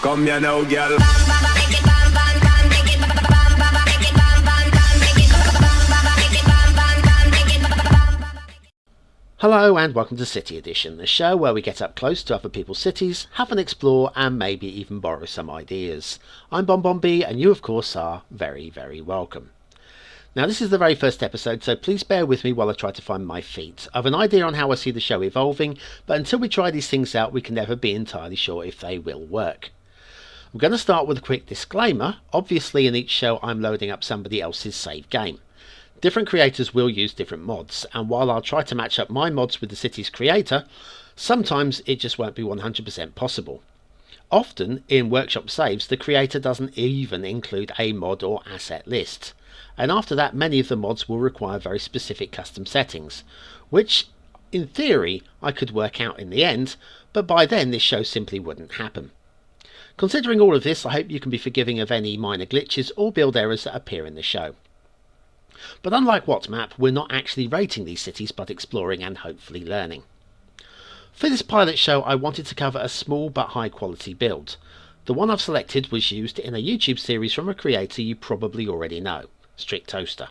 Come here now, girl. Hello and welcome to City Edition, the show where we get up close to other people's cities, have an explore and maybe even borrow some ideas. I'm BonBonB and you of course are very, very welcome. Now this is the very first episode, so please bear with me while I try to find my feet. I have an idea on how I see the show evolving, but until we try these things out we can never be entirely sure if they will work. I'm going to start with a quick disclaimer. Obviously in each show I'm loading up somebody else's save game. Different creators will use different mods, and while I'll try to match up my mods with the city's creator, sometimes it just won't be 100% possible. Often, in workshop saves, the creator doesn't even include a mod or asset list, and after that many of the mods will require very specific custom settings, which, in theory, I could work out in the end, but by then this show simply wouldn't happen. Considering all of this, I hope you can be forgiving of any minor glitches or build errors that appear in the show. But unlike WhatMap, we're not actually rating these cities but exploring and hopefully learning. For this pilot show I wanted to cover a small but high quality build. The one I've selected was used in a YouTube series from a creator you probably already know, Strictoaster.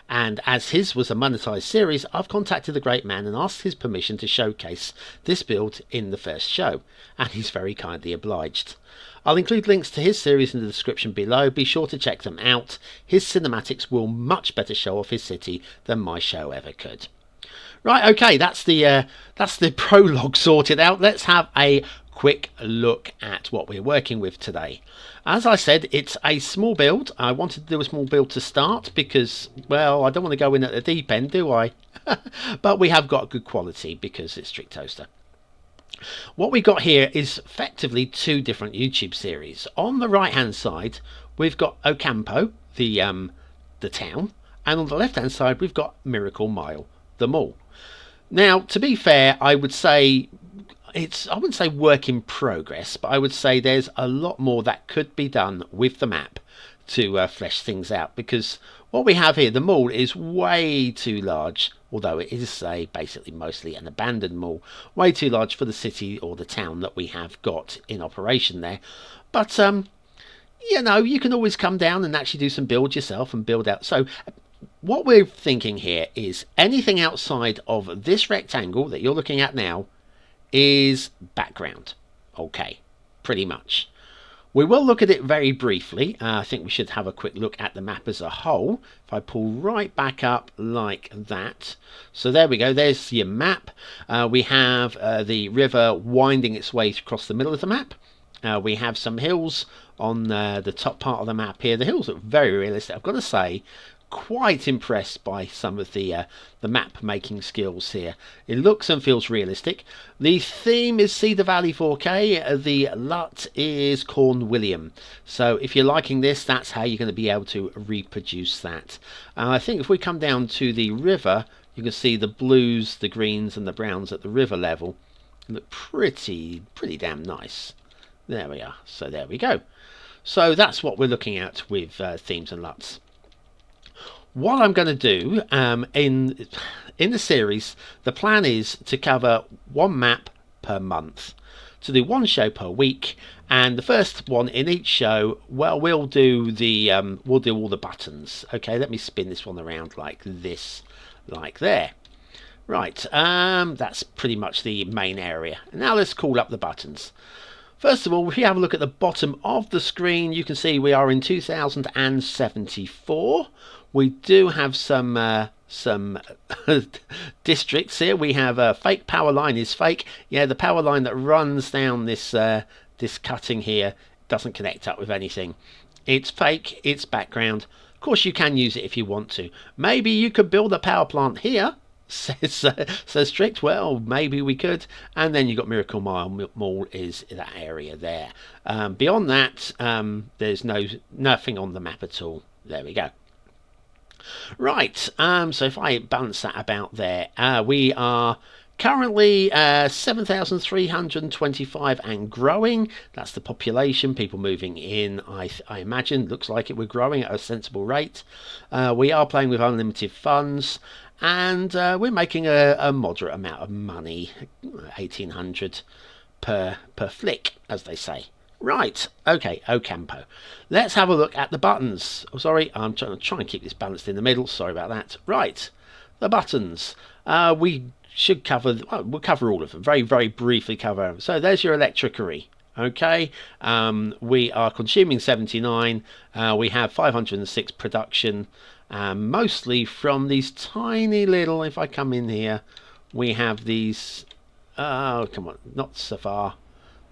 And as his was a monetised series, I've contacted the great man and asked his permission to showcase this build in the first show, and he's very kindly obliged. I'll include links to his series in the description below, be sure to check them out. His cinematics will much better show off his city than my show ever could. Right, okay, that's the prologue sorted out. Let's have a quick look at what we're working with today. As I said, it's a small build. I wanted to do a small build to start because, well, I don't want to go in at the deep end, do I? But we have got good quality because it's Strictoaster. What we got here is effectively two different YouTube series. On the right hand side we've got Ocampo, the town, and on the left hand side we've got Miracle Mile, the mall. Now to be fair, I wouldn't say work in progress, but I would say there's a lot more that could be done with the map to flesh things out, because what we have here, the mall, is way too large, although it is basically mostly an abandoned mall, way too large for the city or the town that we have got in operation there. But you know, you can always come down and actually do some build yourself and build out. So what we're thinking here is anything outside of this rectangle that you're looking at now is background. Okay, pretty much. We will look at it very briefly. I think we should have a quick look at the map as a whole. If I pull right back up like that. So there we go, there's your map. We have the river winding its way across the middle of the map. We have some hills on the top part of the map here. The hills look very realistic, I've got to say. Quite impressed by some of the map making skills here. It looks and feels realistic. The theme is Cedar Valley 4K. The LUT is Cornwallian. So if you're liking this, that's how you're going to be able to reproduce that. I think if we come down to the river, you can see the blues, the greens and the browns at the river level look pretty damn nice. There we are. So there we go. So that's what we're looking at with themes and LUTs. What I'm going to do in the series, the plan is to cover one map per month, to do one show per week, and the first one in each show, well, we'll do all the buttons. Okay, let me spin this one around like this, like there. Right, that's pretty much the main area. Now let's call up the buttons. First of all, if you have a look at the bottom of the screen, you can see we are in 2074. We do have some districts here. We have fake power line is fake. Yeah, the power line that runs down this this cutting here doesn't connect up with anything. It's fake. It's background. Of course, you can use it if you want to. Maybe you could build a power plant here. Says Strict. Well, maybe we could. And then you've got Miracle Mall is that area there. Beyond that, there's nothing on the map at all. There we go. Right, so if I balance that about there, we are currently 7,325 and growing. That's the population, people moving in. I imagine, looks like it, we're growing at a sensible rate. We are playing with unlimited funds, and we're making a moderate amount of money, 1,800 per flick, as they say. Right, okay, Ocampo. Let's have a look at the buttons. Oh, sorry, I'm trying to try and keep this balanced in the middle. Sorry about that. Right, the buttons. We should cover, well, we'll cover all of them. Very, very briefly cover them. So there's your electricity. Okay, we are consuming 79. We have 506 production, mostly from these tiny little, if I come in here, we have these, oh, come on, not so far.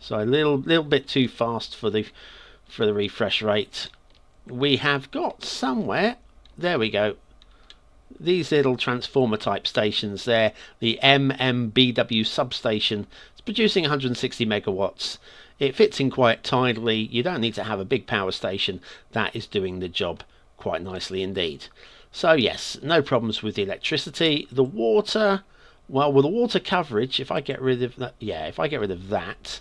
So a little bit too fast for the refresh rate. We have got somewhere, there we go, these little transformer type stations there. The MMBW substation. It's producing 160 megawatts. It fits in quite tidily. You don't need to have a big power station. That is doing the job quite nicely indeed. So yes, no problems with the electricity. The water, well, with the water coverage, if I get rid of that, yeah, if I get rid of that,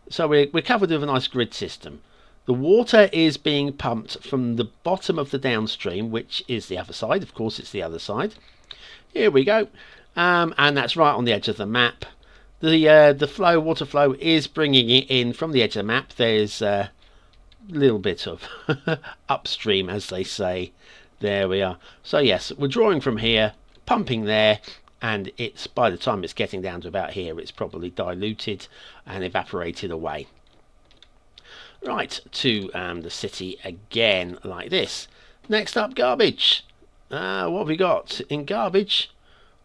so we're covered with a nice grid system. The water is being pumped from the bottom of the downstream, which is the other side. Of course, it's the other side. Here we go. And that's right on the edge of the map. The water flow is bringing it in from the edge of the map. There's a little bit of upstream, as they say. There we are. So yes, we're drawing from here, pumping there, and it's, by the time it's getting down to about here, it's probably diluted and evaporated away. Right, to the city again, like this. Next up, garbage. What have we got? In garbage,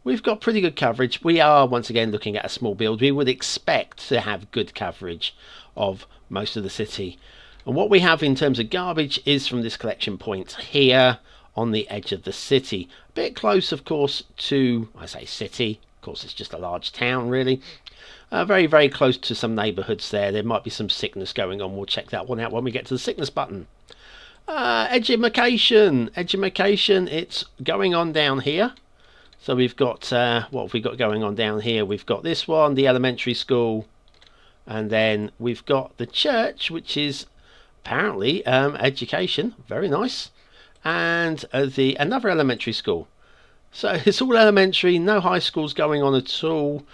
we've got pretty good coverage. We are, once again, looking at a small build. We would expect to have good coverage of most of the city. And what we have in terms of garbage is from this collection point here on the edge of the city. A bit close, of course, to, I say city, of course it's just a large town really. Very, very close to some neighbourhoods there. There might be some sickness going on. We'll check that one out when we get to the sickness button. Education, it's going on down here. So we've got, what have we got going on down here? We've got this one, the elementary school, and then we've got the church, which is apparently education, very nice, and another elementary school. So it's all elementary, no high schools going on at all.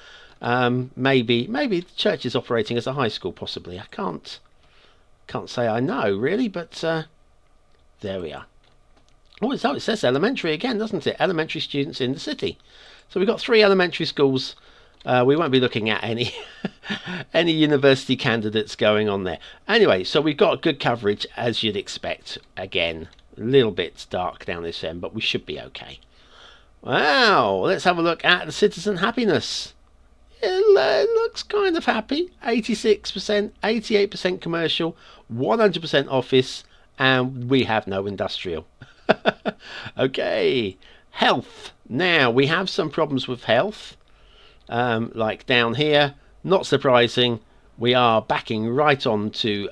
Maybe the church is operating as a high school, possibly. I can't say I know really, but there we are. Oh, it says elementary again, doesn't it? Elementary students in the city. So we've got 3 elementary schools. We won't be looking at any any university candidates going on there. Anyway, so we've got good coverage as you'd expect. Again, a little bit dark down this end, but we should be okay. Wow, let's have a look at the citizen happiness. It looks kind of happy. 86%, 88% commercial, 100% office, and we have no industrial. Okay, health. Now, we have some problems with health. Like down here, not surprising, we are backing right on to,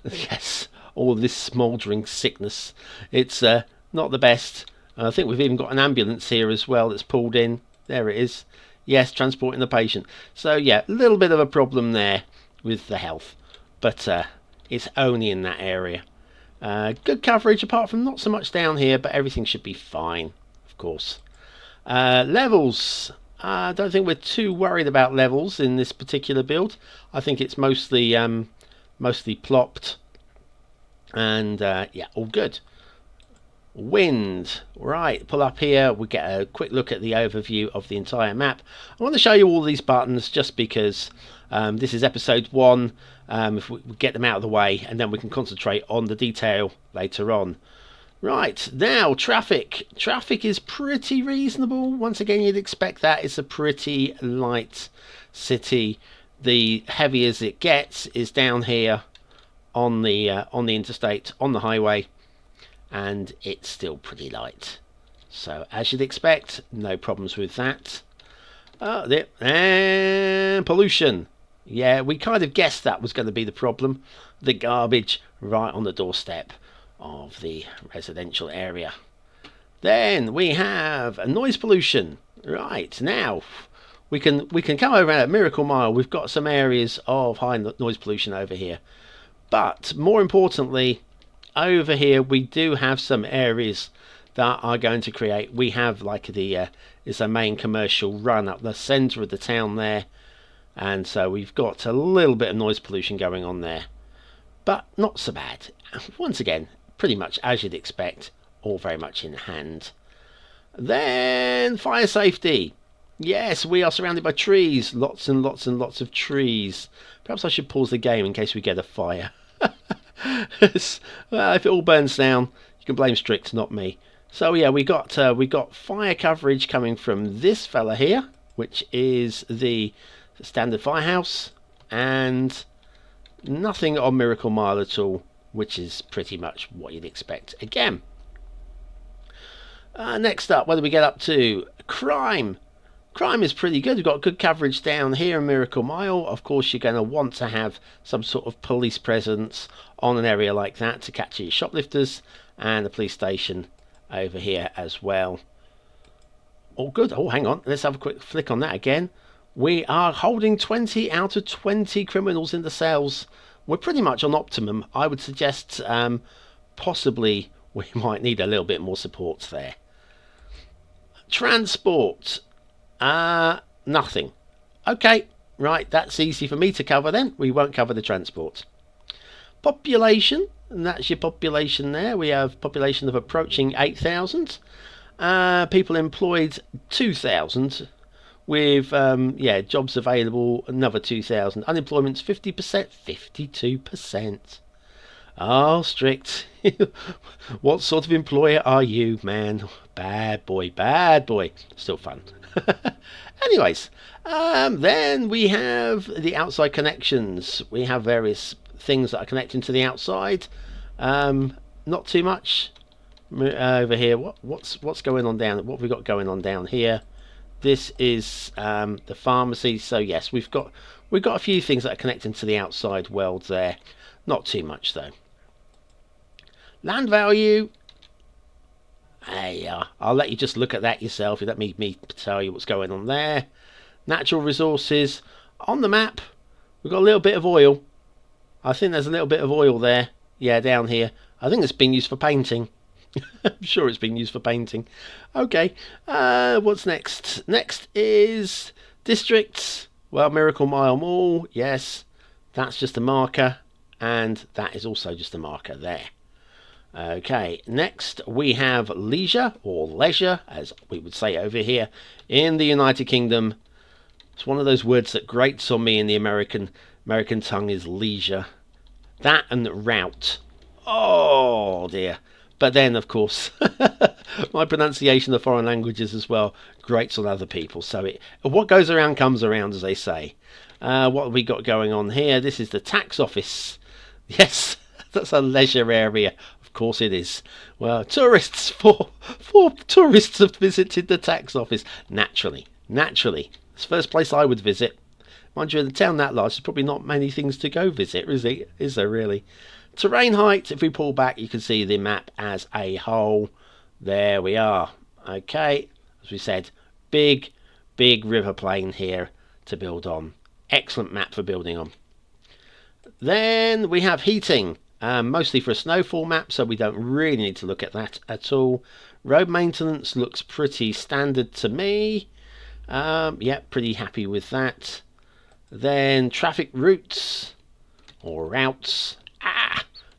yes, all this smouldering sickness. It's not the best. I think we've even got an ambulance here as well that's pulled in. There it is. Yes, transporting the patient. So yeah, a little bit of a problem there with the health, but it's only in that area. Good coverage, apart from not so much down here, but everything should be fine, of course. Levels. I don't think we're too worried about levels in this particular build. I think it's mostly plopped, and yeah, all good. Wind. Right, pull up here, we get a quick look at the overview of the entire map. I want to show you all these buttons just because this is episode 1. If we get them out of the way, and then we can concentrate on the detail later on. Right, now traffic. Traffic is pretty reasonable. Once again, you'd expect that. It's a pretty light city. The heaviest it gets is down here on the interstate, on the highway, and it's still pretty light. So as you'd expect, no problems with that. And pollution. Yeah, we kind of guessed that was going to be the problem. The garbage right on the doorstep of the residential area. Then we have a noise pollution. Right, now we can come over at Miracle Mile. We've got some areas of high noise pollution over here, but more importantly, over here we do have some areas that are going to create. We have like is a main commercial run up the centre of the town there, and so we've got a little bit of noise pollution going on there. but not so bad. Once again, pretty much as you'd expect, all very much in hand. Then fire safety. Yes, we are surrounded by trees. Lots and lots and lots of trees. Perhaps I should pause the game in case we get a fire. Well, if it all burns down, you can blame Strict, not me. So yeah, we got fire coverage coming from this fella here, which is the standard firehouse, and nothing on Miracle Mile at all, which is pretty much what you'd expect again. Next up, what do we get up to? Crime. Crime is pretty good. We've got good coverage down here in Miracle Mile. Of course, you're going to want to have some sort of police presence on an area like that to catch your shoplifters, and a police station over here as well. All good. Oh, hang on. Let's have a quick flick on that again. We are holding 20 out of 20 criminals in the cells. We're pretty much on optimum. I would suggest possibly we might need a little bit more support there. Transport. Nothing. Okay, right, that's easy for me to cover then. We won't cover the transport. Population, and that's your population there. We have population of approaching 8,000. People employed 2,000. With jobs available, another 2,000. Unemployment's 50%, 52%. Oh, Strict. What sort of employer are you, man? Bad boy, bad boy. Still fun. Anyways, then we have the outside connections. We have various things that are connecting to the outside. Not too much over here. What's going on down? What have we got going on down here? This is the pharmacy. So yes, we've got a few things that are connecting to the outside world there. Not too much though. Land value. Hey, I'll let you just look at that yourself. You let me tell you what's going on there. Natural resources. On the map, we've got a little bit of oil. I think there's a little bit of oil there. Yeah, down here. I think it's being used for painting. I'm sure it's being used for painting. Okay, what's next? Next is districts. Well, Miracle Mile Mall. Yes, that's just a marker. And that is also just a marker there. Okay, next we have leisure, or leisure, as we would say over here in the United Kingdom. It's one of those words that grates on me in the American tongue, is leisure. That and route. Oh dear. But then, of course, my pronunciation of foreign languages as well grates on other people. So what goes around comes around, as they say. What have we got going on here? This is the tax office. Yes, that's a leisure area. Of course it is. Well, tourists, four tourists have visited the tax office. Naturally. It's the first place I would visit. Mind you, in a town that large, there's probably not many things to go visit, is there really? Terrain height, if we pull back, you can see the map as a whole. There we are. Okay, as we said, big river plain here to build on. Excellent map for building on. Then we have heating, mostly for a snowfall map, so we don't really need to look at that at all. Road maintenance looks pretty standard to me. Yeah, pretty happy with that. Then traffic routes, or routes.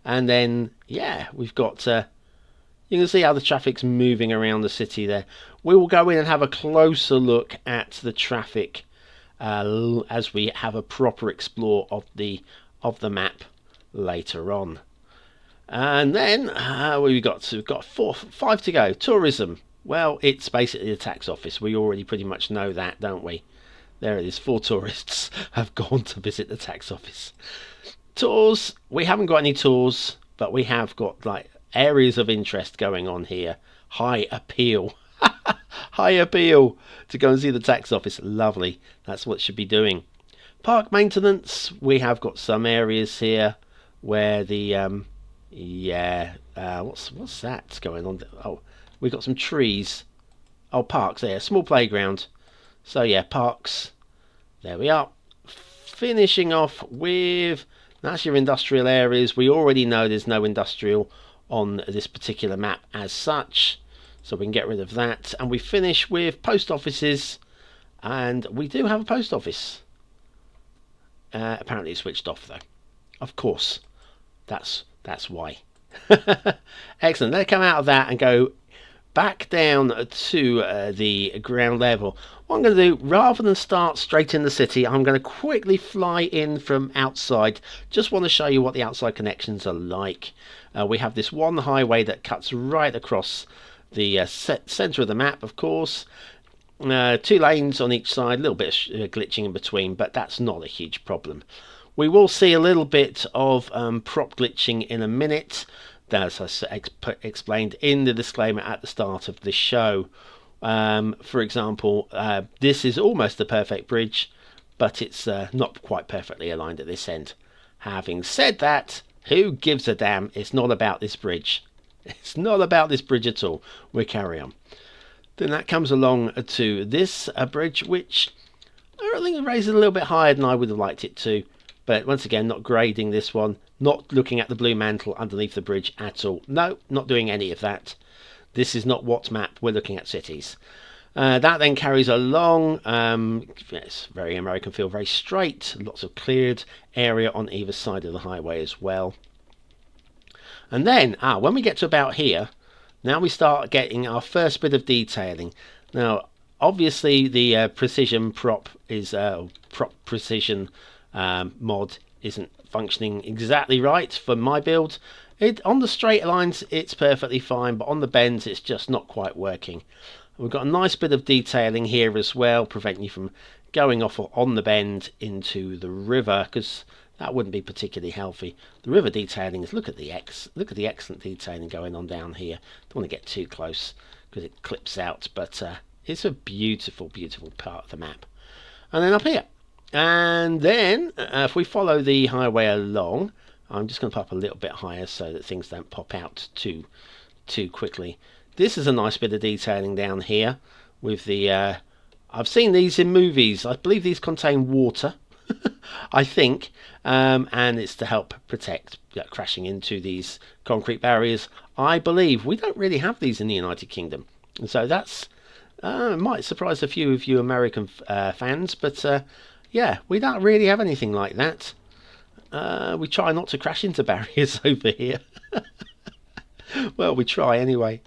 And then, yeah, we've got, you can see how the traffic's moving around the city there. We will go in and have a closer look at the traffic as we have a proper explore of the map later on. And then, we've got 5 to go. Tourism. Well, it's basically the tax office. We already pretty much know that, don't we? There it is. 4 tourists have gone to visit the tax office. Tours, we haven't got any tours, but we have got like areas of interest going on here. High appeal. High appeal to go and see the tax office. Lovely. That's what it should be doing. Park maintenance, we have got some areas here where the what's that going on? Oh, we've got some trees. Oh, parks there. Small playground. So yeah, parks. There we are. Finishing off with, that's your industrial areas. We already know there's no industrial on this particular map as such, so we can get rid of that. And we finish with post offices, and we do have a post office. Apparently it's switched off though. Of course, That's why. Excellent. Let's come out of that and go back down to the ground level. What I'm going to do, rather than start straight in the city, I'm going to quickly fly in from outside. Just want to show you what the outside connections are like. We have this one highway that cuts right across the centre of the map, of course. 2 lanes on each side, a little bit of glitching in between, but that's not a huge problem. We will see a little bit of prop glitching in a minute, as I explained in the disclaimer at the start of the show. For example, this is almost the perfect bridge, but it's not quite perfectly aligned at this end. Having said that, who gives a damn? It's not about this bridge. It's not about this bridge at all. We'll carry on. Then that comes along to this bridge, which I think raises a little bit higher than I would have liked it to. But once again, not grading this one, not looking at the blue mantle underneath the bridge at all. No, not doing any of that. This is not what map we're looking at cities. That then carries along. It's very American feel, very straight. Lots of cleared area on either side of the highway as well. And then, when we get to about here, now we start getting our first bit of detailing. Now, obviously, the precision prop is prop precision mod isn't functioning exactly right for my build. On the straight lines it's perfectly fine, but on the bends it's just not quite working. We've got a nice bit of detailing here as well, preventing you from going off on the bend into the river, because that wouldn't be particularly healthy. The river detailing is look at the excellent detailing going on down here. Don't want to get too close because it clips out, but it's a beautiful part of the map. And then up here. And then, if we follow the highway along, I'm just going to pop a little bit higher so that things don't pop out too quickly. This is a nice bit of detailing down here with the... I've seen these in movies. I believe these contain water, I think, and it's to help protect crashing into these concrete barriers. I believe we don't really have these in the United Kingdom, and so that's might surprise a few of you American fans, but yeah, we don't really have anything like that. We try not to crash into barriers over here. Well, we try anyway.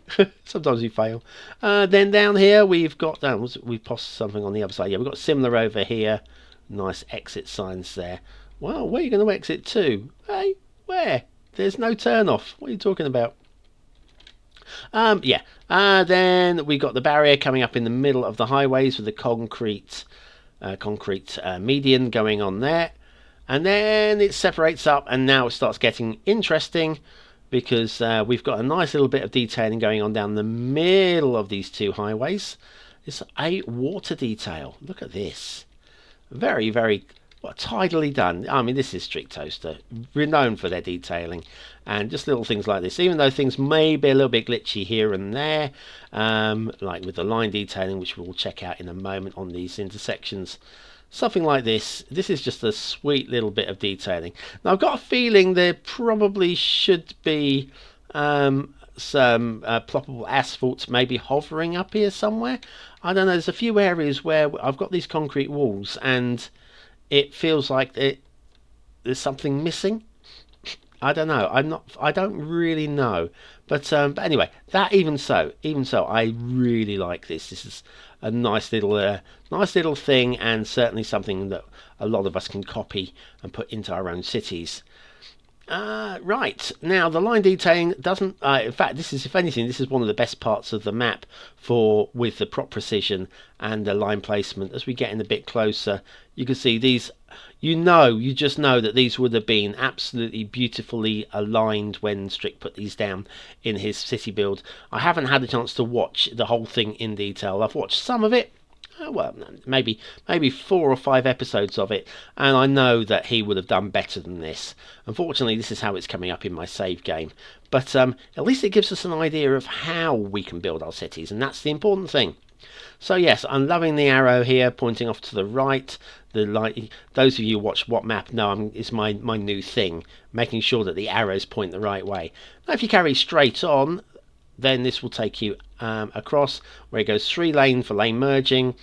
Sometimes we fail. Then down here we've got... we post something on the other side. Yeah, we've got similar over here. Nice exit signs there. Well, where are you going to exit to? Hey, where? There's no turn off. What are you talking about? Yeah. Then we got the barrier coming up in the middle of the highways with the concrete median going on there. And then it separates up, and now it starts getting interesting, because we've got a nice little bit of detailing going on down the middle of these 2 highways. It's a water detail. Look at this. Very, very tidily done. I mean, this is Strictoaster, renowned for their detailing, and just little things like this. Even though things may be a little bit glitchy here and there, like with the line detailing, which we'll check out in a moment on these intersections. Something like this. This is just a sweet little bit of detailing. Now, I've got a feeling there probably should be some ploppable asphalt maybe hovering up here somewhere. I don't know. There's a few areas where I've got these concrete walls and it feels like there's something missing. I don't know. I don't really know. But anyway, even so, I really like this. This is a nice little thing, and certainly something that a lot of us can copy and put into our own cities. Right, now the line detailing doesn't... in fact, this is, if anything, this is one of the best parts of the map with the prop precision and the line placement. As we get in a bit closer, you can see these... You just know that these would have been absolutely beautifully aligned when Strick put these down in his city build. I haven't had a chance to watch the whole thing in detail. I've watched some of it. Well, maybe 4 or 5 episodes of it, and I know that he would have done better than this. Unfortunately, this is how it's coming up in my save game, but at least it gives us an idea of how we can build our cities, and that's the important thing. So yes, I'm loving the arrow here pointing off to the right. The light, those of you who watch What Map know it's my new thing, making sure that the arrows point the right way. Now, if you carry straight on, then this will take you across, where it goes 3 lane for lane merging.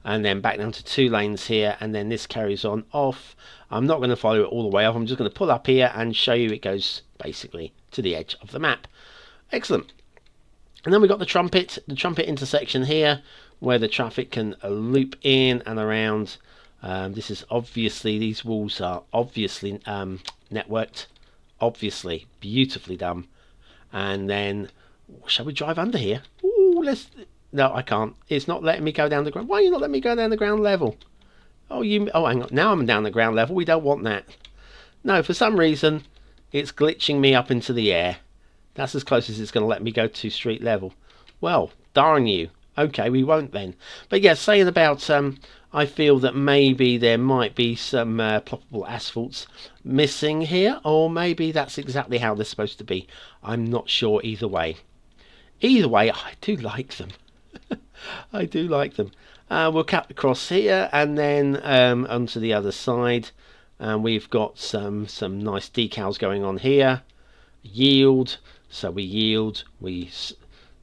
and then back down to 2 lanes here, and then this carries on off. I'm not going to follow it all the way off. I'm just going to pull up here and show you it goes basically to the edge of the map. Excellent. And then we've got the trumpet intersection here, where the traffic can loop in and around. This is obviously, these walls are obviously networked, obviously beautifully done. And then, shall we drive under here? Ooh, no, I can't. It's not letting me go down the ground. Why are you not letting me go down the ground level? Oh, hang on. Now I'm down the ground level. We don't want that. No, for some reason, it's glitching me up into the air. That's as close as it's going to let me go to street level. Well, darn you. Okay, we won't then. But yeah, saying about, I feel that maybe there might be some ploppable asphalts missing here, or maybe that's exactly how they're supposed to be. I'm not sure either way. Either way, I do like them. I do like them. We'll cut across here and then onto the other side. And we've got some nice decals going on here. Yield. So we yield. We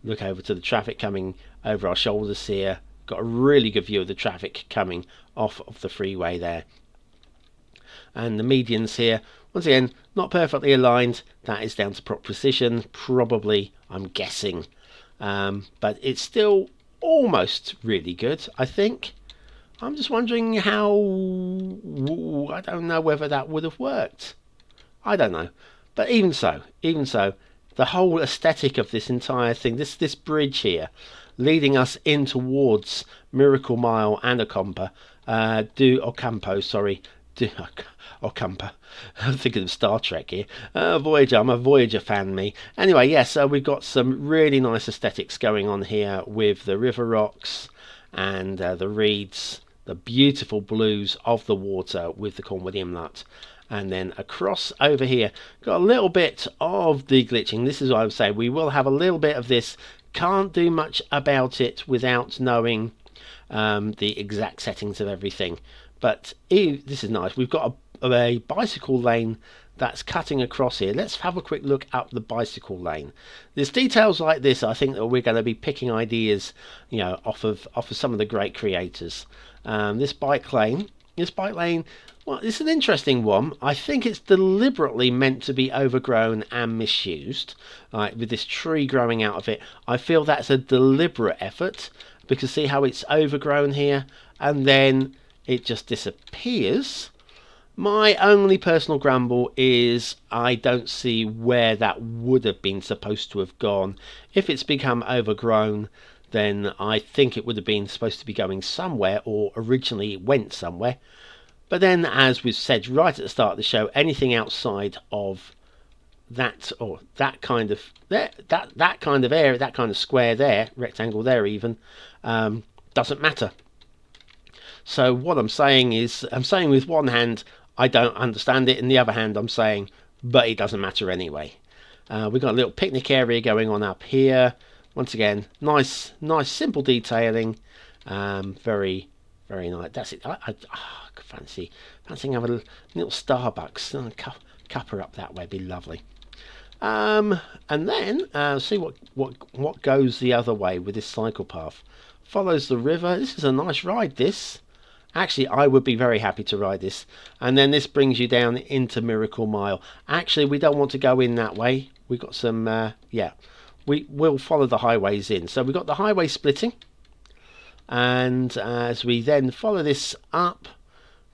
look over to the traffic coming over our shoulders here. Got a really good view of the traffic coming off of the freeway there. And the medians here, once again, not perfectly aligned. That is down to prop precision, probably, I'm guessing. But it's still almost really good, I think. I'm just wondering how, I don't know whether that would have worked. I don't know. But even so, the whole aesthetic of this entire thing, this bridge here, leading us in towards Miracle Mile and Ocampo, Ocampo. I'm thinking of Star Trek here. Voyager, I'm a Voyager fan, me. Anyway, yes, so we've got some really nice aesthetics going on here with the river rocks and the reeds, the beautiful blues of the water with the Cornwall Inlet. And then across over here, got a little bit of the glitching. This is what I would say. We will have a little bit of this. Can't do much about it without knowing the exact settings of everything. But this is nice. We've got a bicycle lane that's cutting across here. Let's have a quick look up the bicycle lane. There's details like this, I think, that we're going to be picking ideas, you know, off of some of the great creators. This bike lane, well, it's an interesting one. I think it's deliberately meant to be overgrown and misused, with this tree growing out of it. I feel that's a deliberate effort, because see how it's overgrown here, and then it just disappears. My only personal grumble is I don't see where that would have been supposed to have gone. If it's become overgrown, then I think it would have been supposed to be going somewhere, or originally it went somewhere. But then, as we've said right at the start of the show, anything outside of that, or that kind of that kind of area, that kind of square there, rectangle there even, doesn't matter. So what I'm saying is, I'm saying with one hand I don't understand it, and the other hand I'm saying, but it doesn't matter anyway. We've got a little picnic area going on up here. Once again, nice simple detailing. Very nice. That's it. I could fancy having a little Starbucks cuppa up that way. Be lovely. And then see what goes the other way with this cycle path. Follows the river. This is a nice ride, this. Actually, I would be very happy to ride this. And then this brings you down into Miracle Mile. Actually, we don't want to go in that way. We've got some, we will follow the highways in. So we've got the highway splitting. And as we then follow this up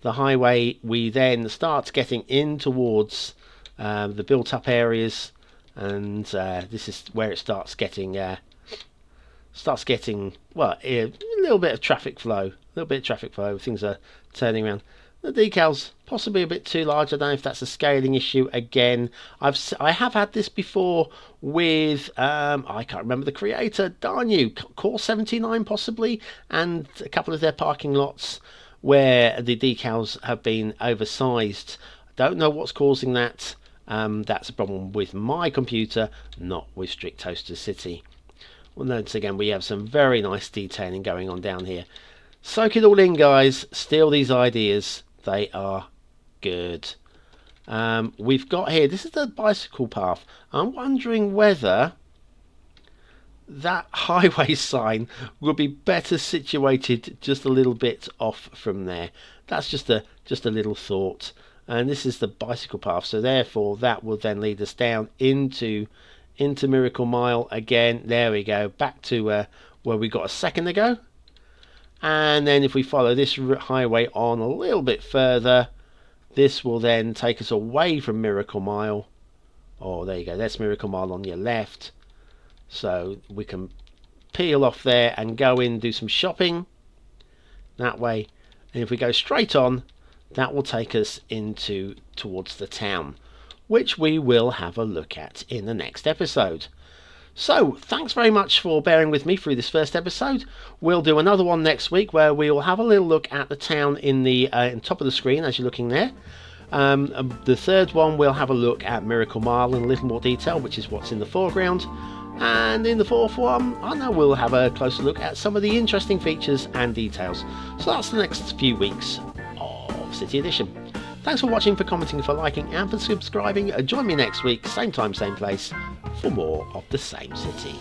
the highway, we then start getting in towards the built-up areas. And this is where it starts getting, well, a little bit of traffic flow. Things are turning around. The decals possibly a bit too large. I don't know if that's a scaling issue again. I have had this before with I can't remember the creator. Darn you, Core 79 possibly, and a couple of their parking lots where the decals have been oversized. Don't know what's causing that. That's a problem with my computer, not with Strictoaster City. Well, once again, we have some very nice detailing going on down here. Soak it all in, guys. Steal these ideas. They are good. We've got here, this is the bicycle path. I'm wondering whether that highway sign will be better situated just a little bit off from there. That's just a little thought. And this is the bicycle path, so therefore that will then lead us down into Miracle Mile again. There we go, back to where we got a second ago. And then if we follow this highway on a little bit further, this will then take us away from Miracle Mile. Oh, there you go, that's Miracle Mile on your left. So we can peel off there and go in and do some shopping that way. And if we go straight on, that will take us towards the town, which we will have a look at in the next episode. So thanks very much for bearing with me through this first episode. We'll do another one next week where we will have a little look at the town in the top of the screen as you're looking there. The third one we'll have a look at Miracle Mile in a little more detail, which is what's in the foreground. And in the fourth one, I know we'll have a closer look at some of the interesting features and details. So that's the next few weeks of City Edition. Thanks for watching, for commenting, for liking and for subscribing. Join me next week, same time, same place, for more of the same city.